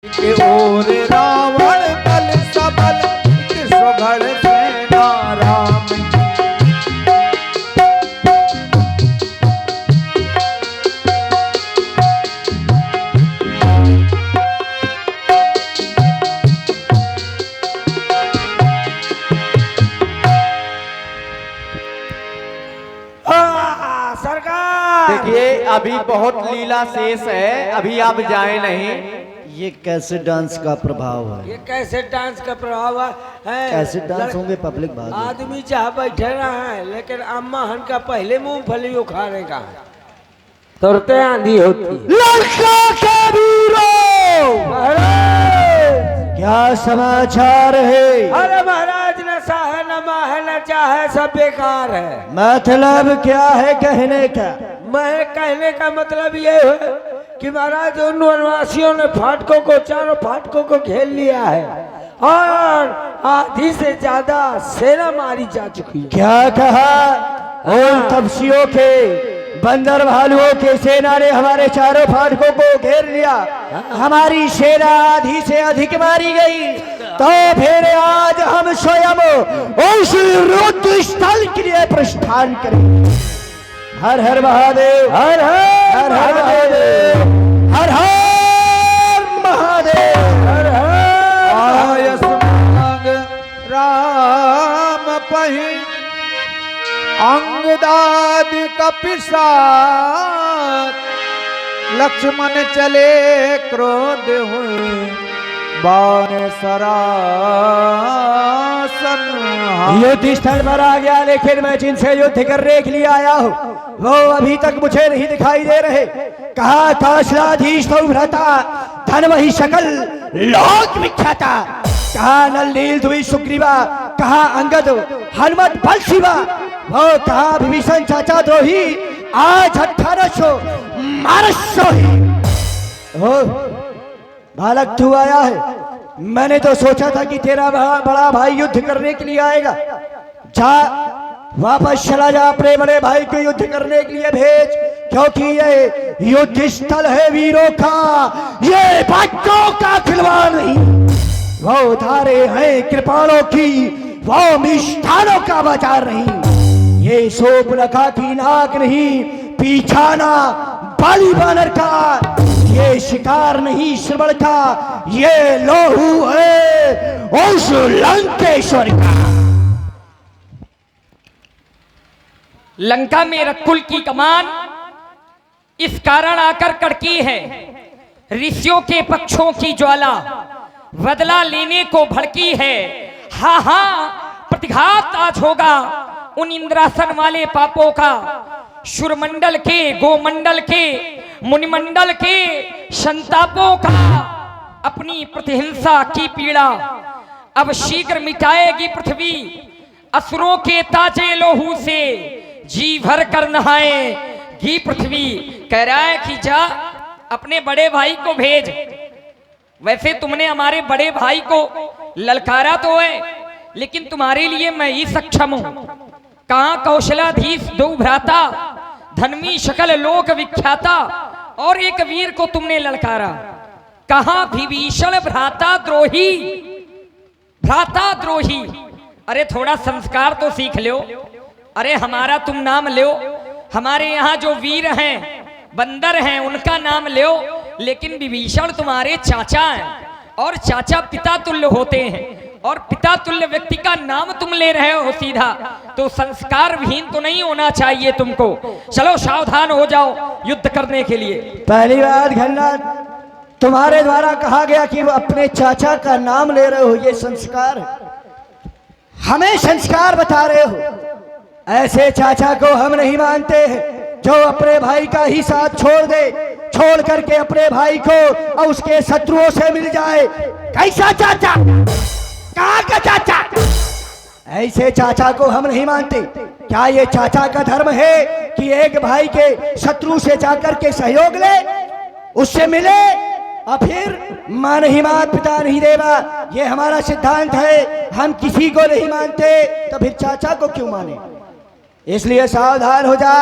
के ओर रावण बल सबल सुघड़ सेना राम की। देखिए अभी बहुत लीला शेष है, अभी आप जाए नहीं। ये कैसे डांस का प्रभाव है? ये कैसे डांस का प्रभाव है? कैसे डांस होंगे पब्लिक भाग? आदमी चाहे बैठे रहा है, लेकिन अम्मा हन का पहले मूंगफली उखाड़े का तुरते आंधी होती। लंका के वीरों, क्या समाचार है? अरे महाराज न साहे न माहे न चाहे, सब बेकार है। मतलब क्या है कहने का? मैं कहने का मतलब ये है कि महाराज उन वनवासियों ने फाटकों को, चारों फाटकों को घेर लिया है और आधी से ज्यादा सेना मारी जा चुकी है। क्या कहा? उन तपस्वियों के, बंदर भालुओं के सेना ने हमारे चारों फाटकों को घेर लिया, हमारी सेना आधी से अधिक मारी गई, तो फिर आज हम स्वयं उस युद्ध स्थल के लिए प्रस्थान करेंगे। हर हर महादेव, हर हर हर महादेव, हर हर महादेव, हर हर। आयस मांग राम पहि अंगदाद कपिसात, लक्ष्मण चले क्रोध हुए बाण सरासन। युद्ध स्थल पर आ गया, लेकिन मैं जिनसे युद्ध करने के लिए आया हूँ वो अभी तक मुझे नहीं दिखाई दे रहे। कहा कौशलाधीश तो भ्राता, धन वही सकल लोक विख्याता। कहा नल नील दुई सुग्रीवा, कहा अंगद हनुमत बल शिवा। वो कहा विभीषण चाचा द्रोही, आज 1800 मारसो ही। बालक तू आया है, मैंने तो सोचा था कि तेरा बड़ा भाई युद्ध करने के लिए आएगा। जा वापस चला जा, अपने बड़े भाई को युद्ध करने के लिए भेज, क्योंकि ये युद्ध स्थल है वीरों का, ये बच्चों का खिलवाड़ नहीं। वो धारे हैं कृपाणों की, वो मिष्ठानों का बाजार नहीं। ये शोभनखा की नाक नहीं, पीछाना बाली बानर का। ये शिकार नहीं श्रवण का, ये लोहू है उस लंकेश्वर का। लंका में रकुल की कमान इस कारण आकर कड़की है, ऋषियों के पक्षों की ज्वाला बदला लेने को भड़की है। हा हा प्रतिघात आज होगा उन इंद्रासन वाले पापों का, शुरमंडल के, गोमंडल के, मुनिमंडल के संतापों का। अपनी प्रतिहिंसा की पीड़ा अब शीघ्र मिटाएगी पृथ्वी, असुरों के ताजे लोहू से जी भर कर नहाएगी पृथ्वी। कह रहा है कि जा अपने बड़े भाई को भेज। वैसे तुमने हमारे बड़े भाई को ललकारा तो है, लेकिन तुम्हारे लिए मैं ही सक्षम हूं। कहां कौशलाधीश दो भ्राता, धनमी शकल लोक विख्याता, और एक वीर को तुमने ललकारा। कहां विभीषण भ्राता द्रोही, भ्राता द्रोही। अरे थोड़ा संस्कार तो सीख लो। अरे हमारा तुम नाम लो, हमारे यहाँ जो वीर हैं, बंदर हैं, उनका नाम लो। लेकिन विभीषण तुम्हारे चाचा हैं, और चाचा पिता तुल्य होते हैं, और पिता तुल्य व्यक्ति का नाम तुम ले रहे हो सीधा, तो संस्कार विहीन तो नहीं होना चाहिए तुमको। चलो सावधान हो जाओ युद्ध करने के लिए। पहली बात घननाथ, तुम्हारे द्वारा कहा गया कि वो अपने चाचा का नाम ले रहे हो, ये संस्कार है? हमें संस्कार बता रहे हो? ऐसे चाचा को हम नहीं मानते हैं जो अपने भाई का ही साथ छोड़ दे, छोड़ करके अपने भाई को और उसके शत्रुओं से मिल जाए। कैसा चाचा? कहाँ का चाचा? ऐसे चाचा को हम नहीं मानते। क्या ये चाचा का धर्म है कि एक भाई के शत्रु से जाकर के सहयोग ले, उससे मिले, और फिर मां नहीं मात पिता नहीं देवा, ये हमारा सिद्धांत है। हम किसी को नहीं मानते, तो फिर चाचा को क्यों माने? इसलिए सावधान हो जा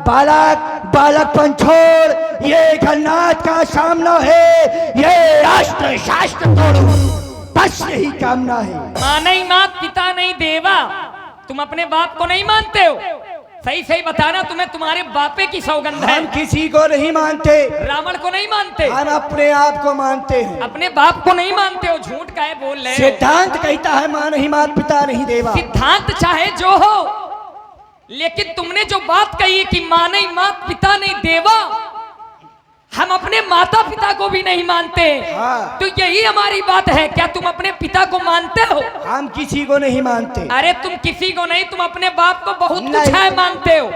बालक, बालकपन छोड़, ये घरनाथ का सामना है, ये राष्ट्र शास्त्र तोड़ो, बस यही कामना है। माँ नहीं मात, पिता नहीं देवा। तुम अपने बाप को नहीं मानते हो? सही सही बताना, तुम्हें तुम्हारे बापे की सौगंध है। हम किसी को नहीं मानते, रावण को नहीं मानते, हम अपने आप को मानते हैं। अपने बाप को नहीं मानते हो, झूठ काहे बोल रहे हो? सिद्धांत कहता है माँ नहीं मात, पिता नहीं देवा। सिद्धांत चाहे जो हो, लेकिन तुमने जो बात कही है कि माँ नहीं मात, पिता नहीं देवा, हम अपने माता पिता को भी नहीं मानते। हाँ। तो यही हमारी बात है। क्या तुम अपने पिता को मानते हो? हम किसी को नहीं मानते। अरे तुम किसी को नहीं, तुम अपने बाप को बहुत कुछ नहीं। है मानते हो।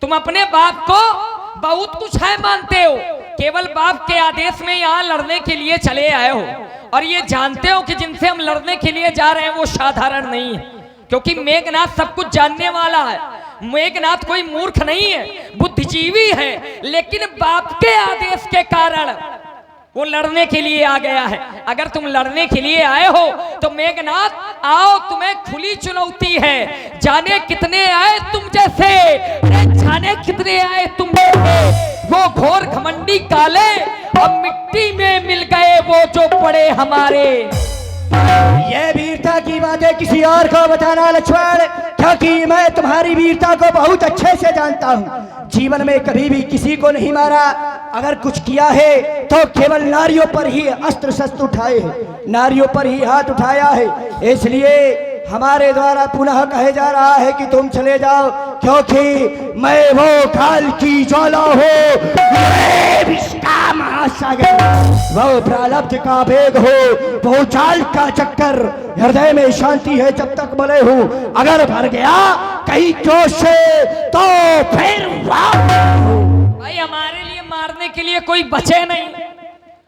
तुम अपने बाप को बहुत कुछ है मानते हो। केवल बाप के आदेश में यहाँ लड़ने के लिए चले आए हो, और ये जानते हो कि जिनसे हम लड़ने के लिए जा रहे हैं वो साधारण नहीं है, क्योंकि मेघनाथ सब कुछ जानने वाला है। मेघनाथ कोई मूर्ख नहीं है, बुद्धिजीवी है, लेकिन बाप के आदेश के कारण वो लड़ने के लिए आ गया है। अगर तुम लड़ने के लिए आए हो तो मेघनाथ आओ, तुम्हें खुली चुनौती है। जाने कितने आए तुम जैसे, जाने कितने आए तुम जैसे, वो घोर घमंडी काले और मिट्टी में मिल गए वो जो पड़े हमारे। ये वीरता की बातें किसी और को बताना लक्ष्मण, क्योंकि मैं तुम्हारी वीरता को बहुत अच्छे से जानता हूँ। जीवन में कभी भी किसी को नहीं मारा, अगर कुछ किया है तो केवल नारियों पर ही अस्त्र शस्त्र उठाए हैं, नारियों पर ही हाथ उठाया है। इसलिए हमारे द्वारा पुनः कहे जा रहा है कि तुम चले जाओ, क्योंकि मैं वो काल की ज्वाला हूँ, विष्टा महासागर, वो प्रारब्ध का वेग हो, वो चाल का चक्कर। हृदय में शांति है जब तक बने हूँ, अगर भर गया कहीं जोश से तो फिर भाई हमारे लिए मारने के लिए कोई बचे नहीं।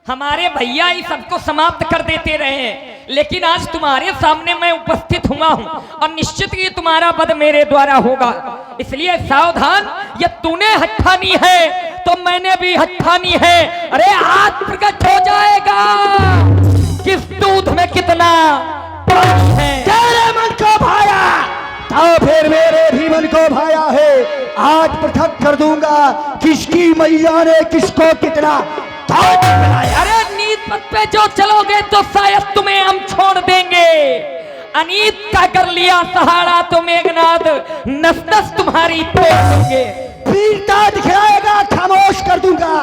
हमारे भैया ही सबको समाप्त कर देते रहे हैं, लेकिन आज तुम्हारे सामने मैं उपस्थित हुआ हूं और निश्चित ही तुम्हारा वध मेरे द्वारा होगा। इसलिए सावधान, ये तूने हट्ठानी है तो मैंने भी हट्ठानी है। अरे आज प्रकट हो जाएगा किस दूध में कितना पानी है। तेरे मन को भाया तो फिर मेरे भी मन को भाया है। आज पृथक कर दूंगा किसकी मैया ने किसको कितना। अरे नीत पथ पे जो चलोगे तो शायद तुम्हें हम छोड़ देंगे। अनीत का कर लिया सहारा तो मेघनाथ नस नस तुम्हारी तोड़ देंगे। वीरता दिखाएगा खामोश कर दूंगा,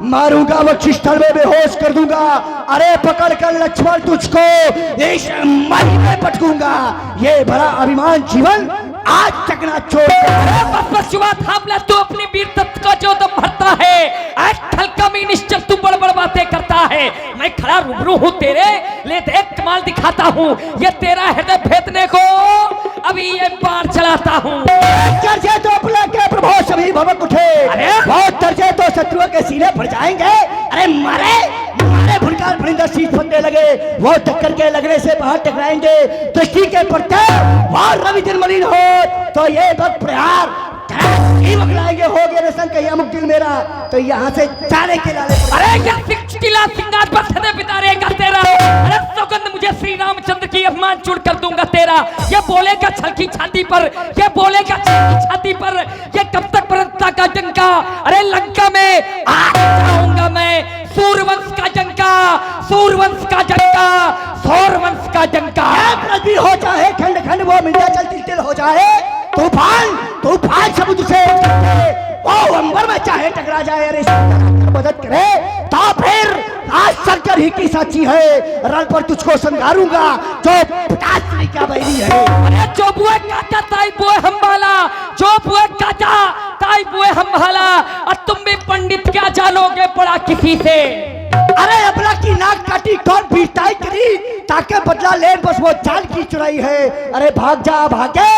मारूंगा वक्ष स्थल में बेहोश कर दूंगा। अरे पकड़ कर लक्ष्मण तुझको इस मरी में पटकूंगा। ये बड़ा अभिमान जीवन आज चकना छोड़। बस युवा थाम ले, तू अपनी वीर तत्व का जो दम भरता है। आज हल्का में निश्चल तू बड़ बड़ बातें करता है। मैं खड़ा रूबरू हूँ तेरे, ले देख कमाल दिखाता हूँ। ये तेरा हृदय भेदने को अभी ये बार चलाता हूँ। चर्चे तो अपने के प्रभु सभी भवक उठे, बहुत चर्चे तो शत्रुओं के सीने पड़ जाएंगे। अरे मारे मारे भुनकार भुनिंदर शीश फटने लगे, वो टक्कर के लगने से बाहर टकराएंगे। दृष्टि के पड़ते और रवि दिन मलिन हो तो ये वक्त प्रहार बकलाएंगे। हो गया रसन कहिया मुक्तिल मेरा तो यहाँ से जाने के लाले। अरे क्या किला सिंगार पर सदे बितारेगा तेरा। अरे सौगंध मुझे श्री रामचंद्र की अपमान चूड़ कर दूंगा तेरा। ये बोलेगा छलकी छाती पर, ये बोलेगा छलकी छाती पर, ये कब तक परंता का डंका। अरे लंका में आ जाऊंगा मैं, सूर्यवंश का डंका, सूर्यवंश का डंका, सौरवंश का डंका। पृथ्वी हो चाहे खंड खंड वो विंध्याचल तिल तिल हो जाए, तूफान तूफान समुद्र से वो अंबर में चाहे टकरा जाए। अरे मदद करे तो फिर आज शंकर ही की साक्षी है, रण पर तुझको संगारूंगा जो पिताश्री का बैरी है। अरे जो बुए काटा ताई बुए हम्बाला, जो बुए काटा ताई बुए हम्बाला। और तुम भी पंडित क्या जानोगे पड़ा किसी से। अरे अबला की नाक काटी कौन पीटाई करी, ताके बदला ले बस वो जान की चुराई है। अरे भाग जा भागे,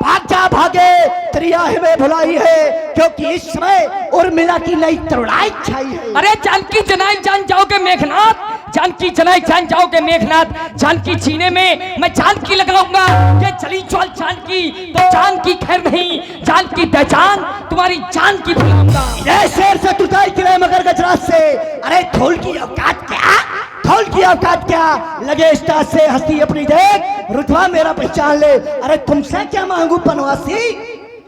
भाग जा भागे, त्रिया में भुलाई है, क्योंकि इस समय उर्मिला की नई तरुणाई छाई है। अरे जानकी जनाई जान जाओगे मेघनाथ, जानकी जनाई जान जाओगे मेघनाथ। जानकी जीने में मैं जानकी लगाऊंगा। ये चली ज्वाल जानकी तो जान की खैर नहीं, जानकी बेजान तुम्हारी जान की बुलाऊंगा। ये शेर से टुटाई गिरे मगर गजराज से। अरे थोल की औकात क्या, थोल की औकात क्या, लगे स्टार से हंसी अपनी देख, रुतबा मेरा पहचान ले। अरे तुमसे क्या मांगू बनवासी,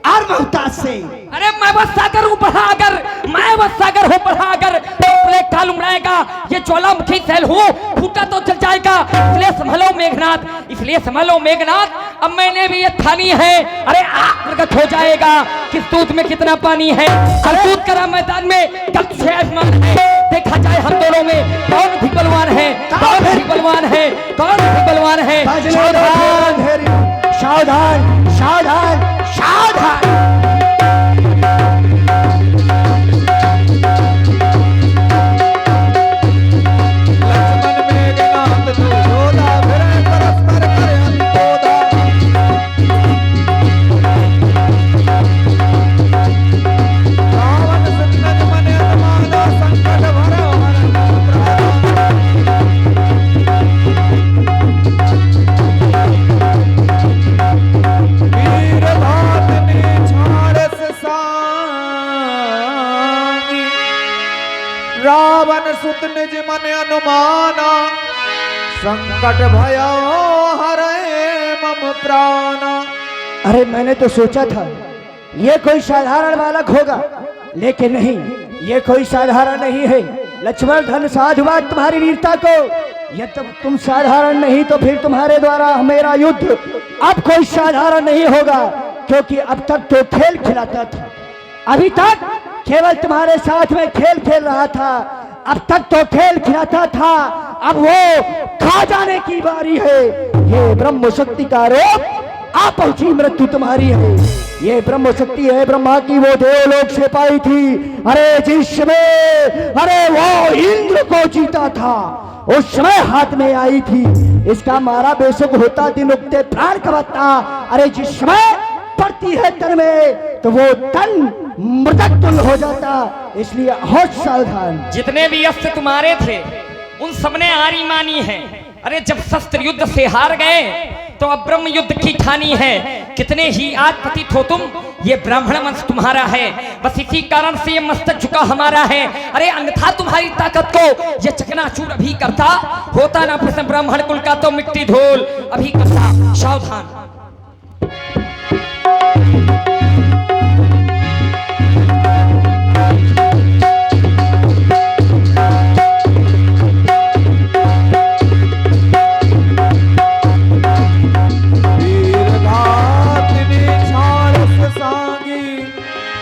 और मोहताज से। अरे मैं बस सागर हूँ बढ़ा अगर, मैं बस सागर हूँ बढ़ा अगर, तो अपने काल उमड़ाएगा ये ज्वालामुखी सैल हूँ, फूटा तो चल जाएगा। इसलिए संभलो मेघनाथ, इसलिए संभलो मेघनाथ, अब मैंने भी ये ठानी है। अरे आग प्रकट हो जाएगा किस दूध में कितना पानी है। कल दूध करा मैदान में, कल तुझे आसमान है। देखा जाए हम दोनों में कौन भी बलवान है, कौन भी बलवान है, कौन भी बलवान है। सावधान सावधान सावधान। रावण सुत निज मन अनुमाना, संकट भयो हरे मम प्राणा। अरे मैंने तो सोचा था ये कोई साधारण बालक होगा, लेकिन नहीं, ये कोई साधारण नहीं है। लक्ष्मण धन साधुवाद तुम्हारी वीरता को, यदि तब तुम साधारण नहीं तो फिर तुम्हारे द्वारा मेरा युद्ध अब कोई साधारण नहीं होगा, क्योंकि अब तक तो खेल खिलाता था, अभी तक केवल तुम्हारे साथ में खेल खेल रहा था, अब तक तो खेल खिलाता था, अब वो खा जाने की बारी है। ये ब्रह्म शक्ति का रूप आ पहुंची मृत्यु तुम्हारी है। ये ब्रह्म शक्ति है ब्रह्मा की, वो देवलोक से पाई थी। अरे जिसमें अरे वो इंद्र को जीता था उस समय हाथ में आई थी। इसका मारा बेशक होता दिन उगते प्राण कबता, अरे जिस समय पड़ती है तन में तो वो तन मृतक तुल्य हो जाता, इसलिए होश सावधान। जितने भी अस्त्र तुम्हारे थे उन सबने हारी मानी है। अरे जब शस्त्र युद्ध से हार गए तो अब ब्रह्म युद्ध की ठानी है। कितने ही आज पतित हो तुम, ये ब्राह्मण वंश तुम्हारा है, बस इसी कारण से ये मस्तक झुका हमारा है। अरे अन्यथा तुम्हारी ताकत को ये चकनाचूर अभी करता, होता ना प्रश्न ब्राह्मण कुल का तो मिट्टी धूल अभी करता। सावधान।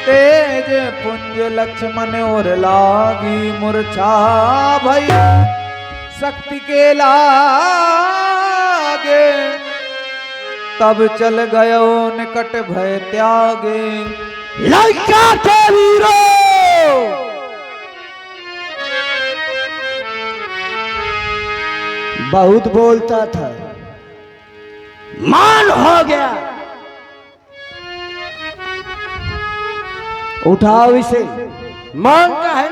तेज पुंज लक्ष्मण और लागी मूर्छा भई, शक्ति के लागे तब चल गयो निकट भय त्यागे। लंका के वीरों, बहुत बोलता था, मान हो गया, उठाओ इसे। मांग का है